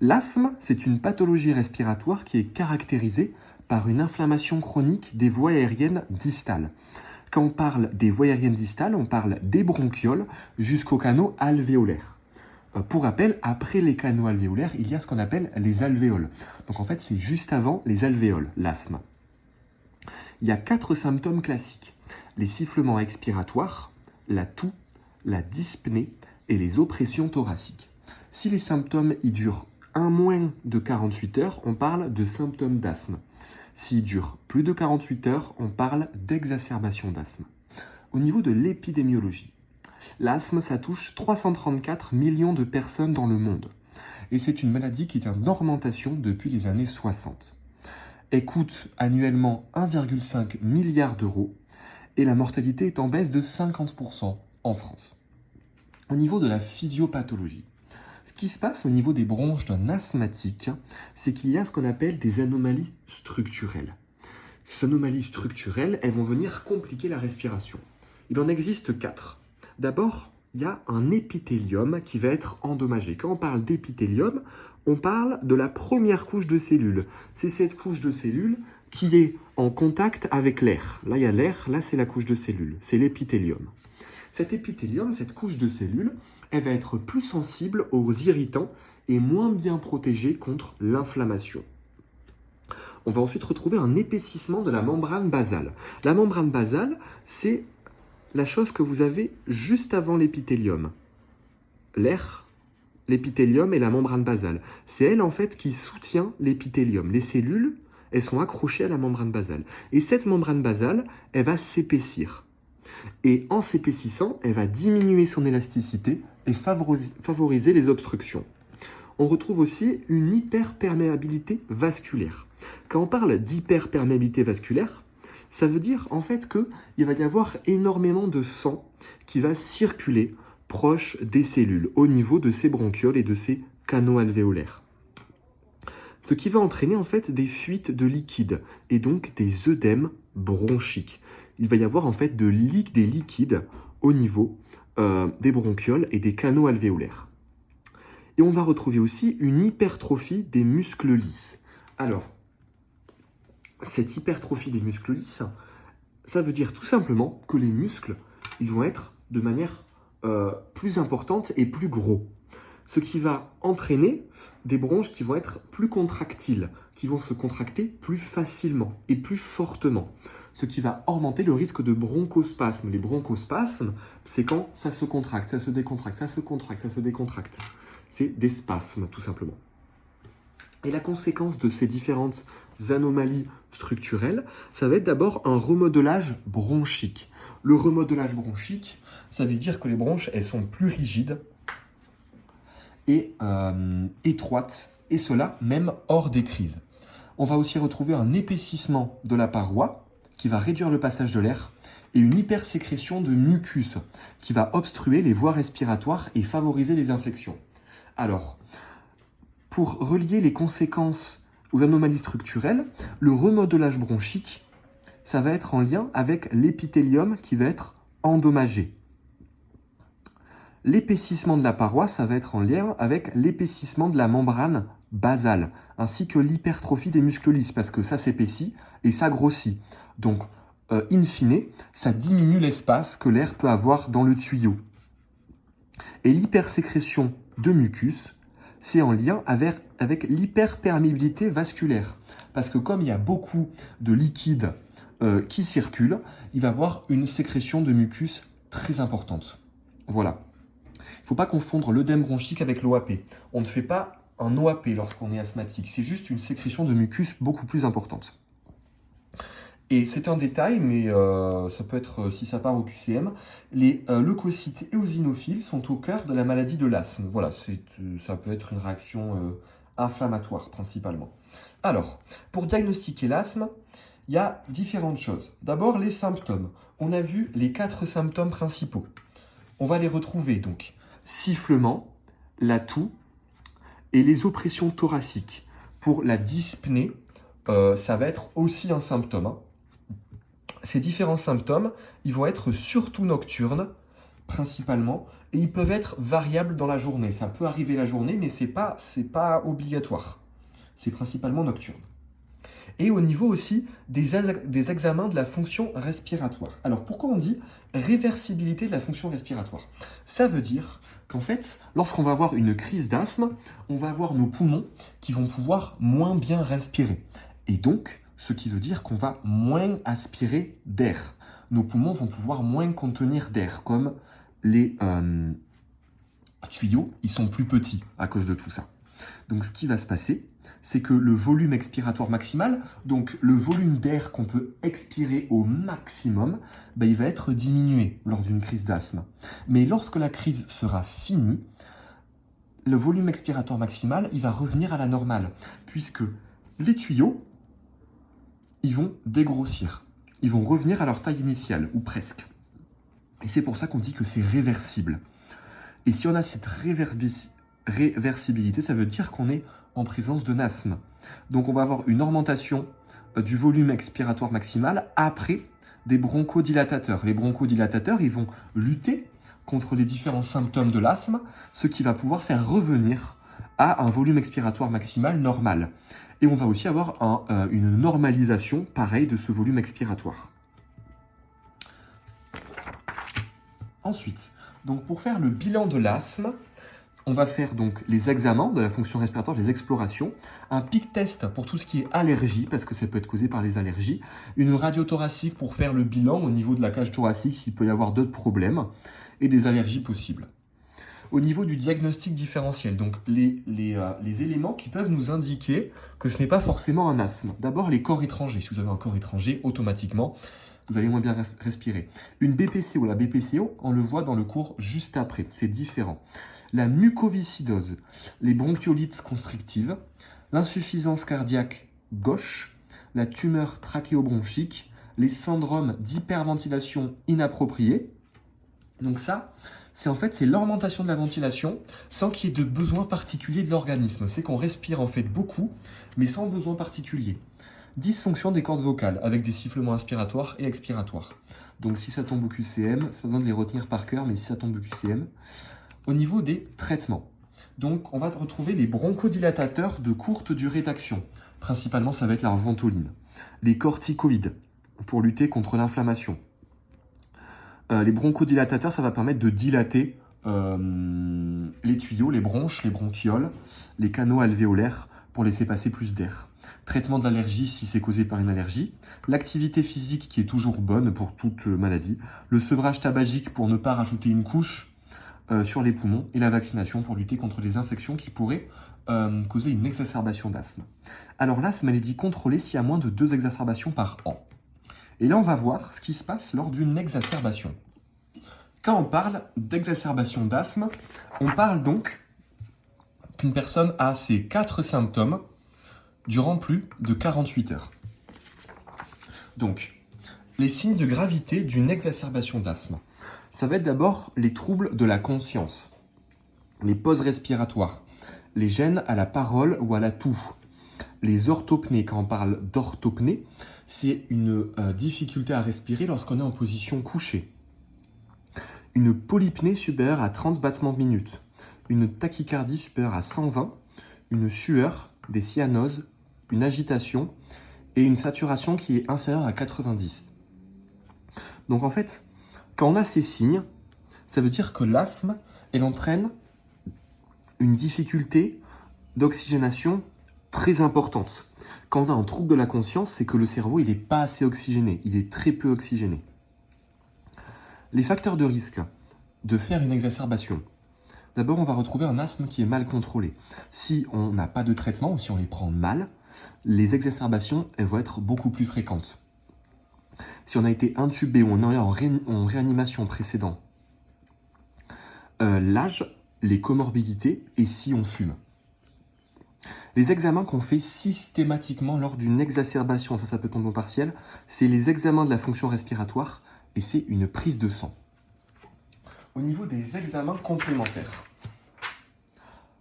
L'asthme, c'est une pathologie respiratoire qui est caractérisée par une inflammation chronique des voies aériennes distales. Quand on parle des voies aériennes distales, on parle des bronchioles jusqu'aux canaux alvéolaires. Pour rappel, après les canaux alvéolaires, il y a ce qu'on appelle les alvéoles. Donc en fait, c'est juste avant les alvéoles, l'asthme. Il y a 4 symptômes classiques. Les sifflements expiratoires, la toux, la dyspnée et les oppressions thoraciques. Si les symptômes y durent moins de 48 heures, on parle de symptômes d'asthme. S'ils durent plus de 48 heures, on parle d'exacerbation d'asthme. Au niveau de l'épidémiologie, l'asthme, ça touche 334 millions de personnes dans le monde. Et c'est une maladie qui est en augmentation depuis les années 60. Elle coûte annuellement 1,5 milliard d'euros et la mortalité est en baisse de 50% en France. Au niveau de la physiopathologie, ce qui se passe au niveau des bronches d'un asthmatique, c'est qu'il y a ce qu'on appelle des anomalies structurelles. Ces anomalies structurelles, elles vont venir compliquer la respiration. Il en existe 4. D'abord, il y a un épithélium qui va être endommagé. Quand on parle d'épithélium, on parle de la première couche de cellules. C'est cette couche de cellules qui est en contact avec l'air. Là, il y a l'air, là, c'est la couche de cellules. C'est l'épithélium. Cet épithélium, cette couche de cellules, elle va être plus sensible aux irritants et moins bien protégée contre l'inflammation. On va ensuite retrouver un épaississement de la membrane basale. La membrane basale, c'est la chose que vous avez juste avant l'épithélium. L'air, l'épithélium et la membrane basale. C'est elle, en fait, qui soutient l'épithélium. Les cellules, elles sont accrochées à la membrane basale. Et cette membrane basale, elle va s'épaissir. Et en s'épaississant, elle va diminuer son élasticité et favoriser les obstructions. On retrouve aussi une hyperperméabilité vasculaire. Quand on parle d'hyperperméabilité vasculaire, ça veut dire en fait qu'il va y avoir énormément de sang qui va circuler proche des cellules, au niveau de ces bronchioles et de ces canaux alvéolaires. Ce qui va entraîner en fait des fuites de liquide et donc des œdèmes bronchiques. Il va y avoir en fait des liquides au niveau des bronchioles et des canaux alvéolaires. Et on va retrouver aussi une hypertrophie des muscles lisses. Alors, cette hypertrophie des muscles lisses, ça veut dire tout simplement que les muscles, ils vont être de manière plus importante et plus gros. Ce qui va entraîner des bronches qui vont être plus contractiles, qui vont se contracter plus facilement et plus fortement. Ce qui va augmenter le risque de bronchospasme. Les bronchospasmes, c'est quand ça se contracte, ça se décontracte, ça se contracte, ça se décontracte. C'est des spasmes, tout simplement. Et la conséquence de ces différentes anomalies structurelles, ça va être d'abord un remodelage bronchique. Le remodelage bronchique, ça veut dire que les bronches, elles sont plus rigides et étroites, et cela même hors des crises. On va aussi retrouver un épaississement de la paroi qui va réduire le passage de l'air et une hypersécrétion de mucus qui va obstruer les voies respiratoires et favoriser les infections. Alors, pour relier les conséquences aux anomalies structurelles, le remodelage bronchique, ça va être en lien avec l'épithélium qui va être endommagé. L'épaississement de la paroi, ça va être en lien avec l'épaississement de la membrane basale, ainsi que l'hypertrophie des muscles lisses, parce que ça s'épaissit et ça grossit. Donc, in fine, ça diminue l'espace que l'air peut avoir dans le tuyau. Et l'hypersécrétion de mucus, c'est en lien avec l'hyperperméabilité vasculaire. Parce que comme il y a beaucoup de liquide qui circule, il va y avoir une sécrétion de mucus très importante. Voilà. Il ne faut pas confondre l'œdème bronchique avec l'OAP. On ne fait pas un OAP lorsqu'on est asthmatique. C'est juste une sécrétion de mucus beaucoup plus importante. Et c'est un détail, mais ça peut être, si ça part au QCM, les leucocytes éosinophiles sont au cœur de la maladie de l'asthme. Voilà, ça peut être une réaction inflammatoire principalement. Alors, pour diagnostiquer l'asthme, il y a différentes choses. D'abord, les symptômes. On a vu les 4 symptômes principaux. On va les retrouver donc. Sifflement, la toux et les oppressions thoraciques. Pour la dyspnée, ça va être aussi un symptôme. Ces différents symptômes, ils vont être surtout nocturnes principalement, et ils peuvent être variables dans la journée. Ça peut arriver la journée, mais c'est pas obligatoire. C'est principalement nocturne. Et au niveau aussi des examens de la fonction respiratoire. Alors pourquoi on dit réversibilité de la fonction respiratoire? Ça veut dire qu'en fait, lorsqu'on va avoir une crise d'asthme, on va avoir nos poumons qui vont pouvoir moins bien respirer. Et donc, ce qui veut dire qu'on va moins aspirer d'air. Nos poumons vont pouvoir moins contenir d'air, comme les tuyaux, ils sont plus petits à cause de tout ça. Donc ce qui va se passer, c'est que le volume expiratoire maximal, donc le volume d'air qu'on peut expirer au maximum, il va être diminué lors d'une crise d'asthme. Mais lorsque la crise sera finie, le volume expiratoire maximal, il va revenir à la normale, puisque les tuyaux, ils vont dégrossir. Ils vont revenir à leur taille initiale, ou presque. Et c'est pour ça qu'on dit que c'est réversible. Et si on a cette réversibilité, ça veut dire qu'on est en présence d'un asthme. Donc on va avoir une augmentation du volume expiratoire maximal après des bronchodilatateurs. Les bronchodilatateurs, ils vont lutter contre les différents symptômes de l'asthme, ce qui va pouvoir faire revenir à un volume expiratoire maximal normal. Et on va aussi avoir une normalisation, pareil, de ce volume expiratoire. Ensuite, donc pour faire le bilan de l'asthme, on va faire donc les examens de la fonction respiratoire, les explorations, un pic test pour tout ce qui est allergie, parce que ça peut être causé par les allergies, une radio thoracique pour faire le bilan au niveau de la cage thoracique s'il peut y avoir d'autres problèmes, et des allergies possibles. Au niveau du diagnostic différentiel, donc les éléments qui peuvent nous indiquer que ce n'est pas forcément un asthme. D'abord, les corps étrangers. Si vous avez un corps étranger, automatiquement, vous allez moins bien respirer. Une BPCO, la BPCO, on le voit dans le cours juste après, c'est différent. La mucoviscidose, les bronchiolites constrictives, l'insuffisance cardiaque gauche, la tumeur trachéobronchique, les syndromes d'hyperventilation inappropriée. Donc ça, c'est l'augmentation de la ventilation sans qu'il y ait de besoin particulier de l'organisme. C'est qu'on respire en fait beaucoup, mais sans besoin particulier. Dysfonction des cordes vocales avec des sifflements inspiratoires et expiratoires. Donc si ça tombe au QCM, c'est pas besoin de les retenir par cœur, mais si ça tombe au QCM. Au niveau des traitements, donc on va retrouver les bronchodilatateurs de courte durée d'action. Principalement, ça va être la ventoline. Les corticoïdes pour lutter contre l'inflammation. Les bronchodilatateurs, ça va permettre de dilater les tuyaux, les bronches, les bronchioles, les canaux alvéolaires pour laisser passer plus d'air. Traitement de l'allergie si c'est causé par une allergie. L'activité physique qui est toujours bonne pour toute maladie. Le sevrage tabagique pour ne pas rajouter une couche sur les poumons. Et la vaccination pour lutter contre les infections qui pourraient causer une exacerbation d'asthme. Alors l'asthme, elle est dit contrôlée s'il y a moins de 2 exacerbations par an. Et là, on va voir ce qui se passe lors d'une exacerbation. Quand on parle d'exacerbation d'asthme, on parle donc qu'une personne a ces 4 symptômes durant plus de 48 heures. Donc, les signes de gravité d'une exacerbation d'asthme. Ça va être d'abord les troubles de la conscience, les pauses respiratoires, les gênes à la parole ou à la toux, les orthopnées. Quand on parle d'orthopnée, c'est une difficulté à respirer lorsqu'on est en position couchée. Une polypnée supérieure à 30 battements de minute, une tachycardie supérieure à 120, une sueur, des cyanoses, une agitation et une saturation qui est inférieure à 90. Donc en fait, quand on a ces signes, ça veut dire que l'asthme, elle entraîne une difficulté d'oxygénation très importante. Quand on a un trouble de la conscience, c'est que le cerveau, il n'est pas assez oxygéné, il est très peu oxygéné. Les facteurs de risque de faire une exacerbation. D'abord, on va retrouver un asthme qui est mal contrôlé. Si on n'a pas de traitement ou si on les prend mal, les exacerbations, elles vont être beaucoup plus fréquentes. Si on a été intubé ou on est en réanimation précédente, l'âge, les comorbidités et si on fume. Les examens qu'on fait systématiquement lors d'une exacerbation, ça peut tomber au partiel, c'est les examens de la fonction respiratoire et c'est une prise de sang. Au niveau des examens complémentaires,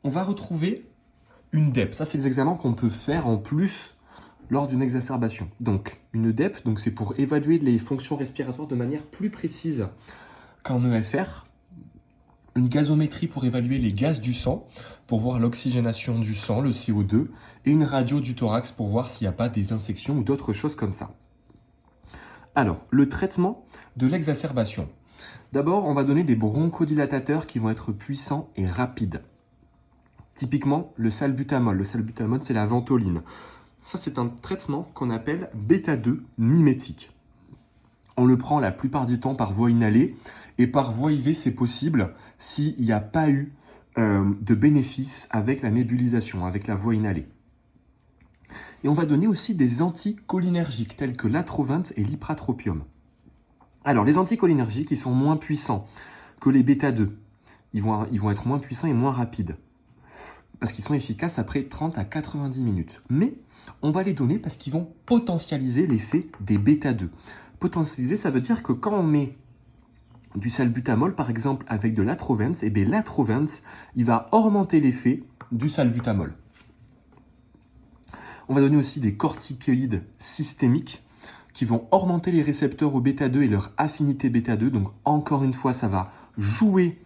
on va retrouver une DEP. Ça, c'est des examens qu'on peut faire en plus lors d'une exacerbation. Donc, une DEP, c'est pour évaluer les fonctions respiratoires de manière plus précise qu'en EFR. une gazométrie pour évaluer les gaz du sang, pour voir l'oxygénation du sang, le CO2, et une radio du thorax pour voir s'il n'y a pas des infections ou d'autres choses comme ça. Alors, le traitement de l'exacerbation. D'abord, on va donner des bronchodilatateurs qui vont être puissants et rapides. Typiquement, le salbutamol. Le salbutamol, c'est la ventoline. Ça, c'est un traitement qu'on appelle bêta-2 mimétique. On le prend la plupart du temps par voie inhalée et par voie IV, c'est possible s'il n'y a pas eu de bénéfice avec la nébulisation, avec la voie inhalée. Et on va donner aussi des anticholinergiques tels que l'atrovent et l'ipratropium. Alors, les anticholinergiques, ils sont moins puissants que les bêta-2. Ils vont être moins puissants et moins rapides parce qu'ils sont efficaces après 30 à 90 minutes. Mais on va les donner parce qu'ils vont potentialiser l'effet des bêta-2. Potentialiser, ça veut dire que quand on met du salbutamol, par exemple, avec de l'atrovent, eh bien l'atrovent, il va augmenter l'effet du salbutamol. On va donner aussi des corticoïdes systémiques qui vont augmenter les récepteurs au bêta-2 et leur affinité bêta-2. Donc encore une fois, ça va jouer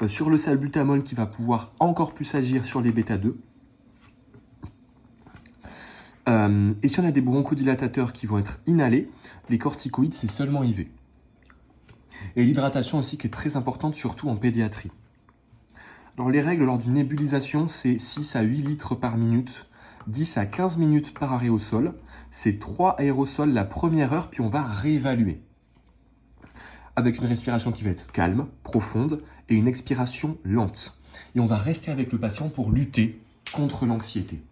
sur le salbutamol qui va pouvoir encore plus agir sur les bêta-2. Et si on a des bronchodilatateurs qui vont être inhalés, les corticoïdes, c'est seulement IV. Et l'hydratation aussi qui est très importante, surtout en pédiatrie. Alors les règles lors d'une nébulisation, c'est 6 à 8 litres par minute, 10 à 15 minutes par aérosol. C'est 3 aérosols la première heure, puis on va réévaluer. Avec une respiration qui va être calme, profonde, et une expiration lente. Et on va rester avec le patient pour lutter contre l'anxiété.